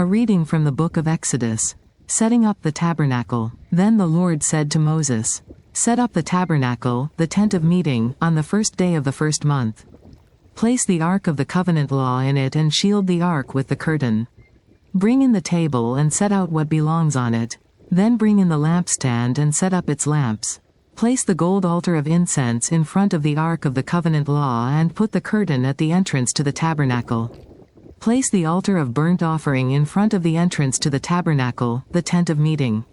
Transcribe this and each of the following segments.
A reading from the book of Exodus. Setting up the tabernacle. Then the Lord said to Moses, "Set up the tabernacle, the tent of meeting, on the first day of the first month. Place the ark of the covenant law in it and shield the ark with the curtain. Bring in the table and set out what belongs on it. Then bring in the lampstand and set up its lamps. Place the gold altar of incense in front of the ark of the covenant law and put the curtain at the entrance to the tabernacle. Place the altar of burnt offering in front of the entrance to the tabernacle, the tent of meeting.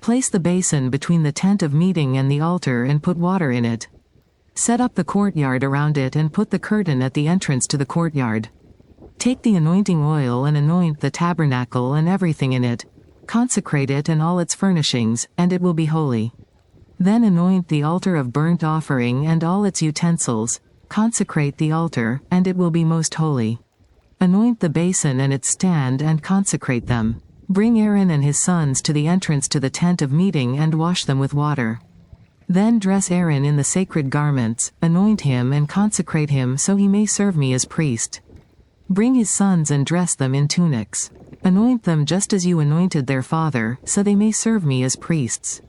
Place the basin between the tent of meeting and the altar and put water in it. Set up the courtyard around it and put the curtain at the entrance to the courtyard. Take the anointing oil and anoint the tabernacle and everything in it. Consecrate it and all its furnishings, and it will be holy. Then anoint the altar of burnt offering and all its utensils. Consecrate the altar, and it will be most holy. Anoint the basin and its stand and consecrate them. Bring Aaron and his sons to the entrance to the tent of meeting and wash them with water. Then dress Aaron in the sacred garments, anoint him and consecrate him so he may serve me as priest. Bring his sons and dress them in tunics. Anoint them just as you anointed their father, so they may serve me as priests.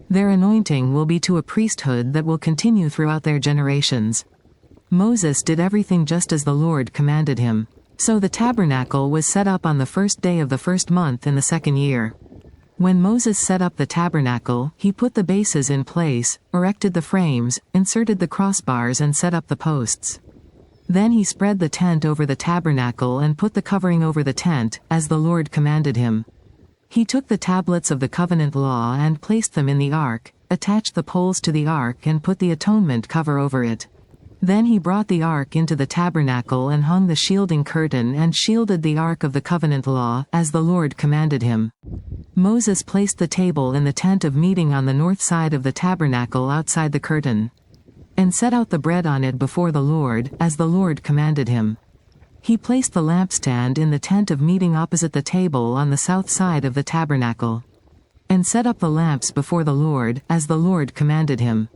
Their anointing will be to a priesthood that will continue throughout their generations." Moses did everything just as the Lord commanded him. So the tabernacle was set up on the first day of the first month in the second year. When Moses set up the tabernacle, he put the bases in place, erected the frames, inserted the crossbars and set up the posts. Then he spread the tent over the tabernacle and put the covering over the tent, as the Lord commanded him. He took the tablets of the covenant law and placed them in the ark, attached the poles to the ark and put the atonement cover over it. Then he brought the ark into the tabernacle and hung the shielding curtain and shielded the ark of the covenant law, as the Lord commanded him. Moses placed the table in the tent of meeting on the north side of the tabernacle outside the curtain, and set out the bread on it before the Lord, as the Lord commanded him. He placed the lampstand in the tent of meeting opposite the table on the south side of the tabernacle, and set up the lamps before the Lord, as the Lord commanded him.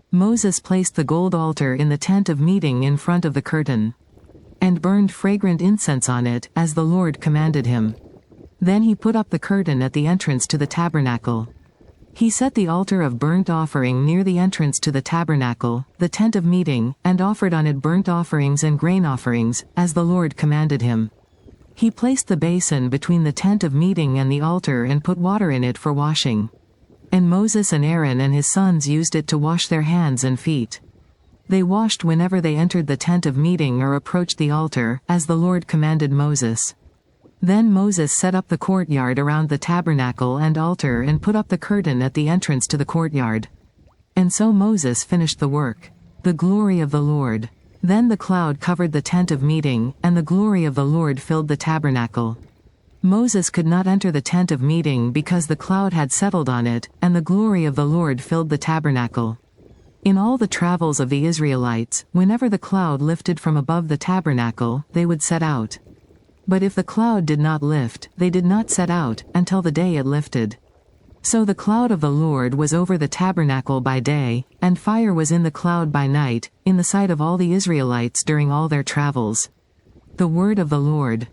Moses placed the gold altar in the tent of meeting in front of the curtain, and burned fragrant incense on it, as the Lord commanded him. Then he put up the curtain at the entrance to the tabernacle. He set the altar of burnt offering near the entrance to the tabernacle, the tent of meeting, and offered on it burnt offerings and grain offerings, as the Lord commanded him. He placed the basin between the tent of meeting and the altar and put water in it for washing. And Moses and Aaron and his sons used it to wash their hands and feet. They washed whenever they entered the tent of meeting or approached the altar, as the Lord commanded Moses. Then Moses set up the courtyard around the tabernacle and altar and put up the curtain at the entrance to the courtyard. And so Moses finished the work. The glory of the Lord. Then the cloud covered the tent of meeting, and the glory of the Lord filled the tabernacle. Moses could not enter the tent of meeting because the cloud had settled on it, and the glory of the Lord filled the tabernacle. In all the travels of the Israelites, whenever the cloud lifted from above the tabernacle, they would set out. But if the cloud did not lift, they did not set out, until the day it lifted. So the cloud of the Lord was over the tabernacle by day, and fire was in the cloud by night, in the sight of all the Israelites during all their travels. The word of the Lord.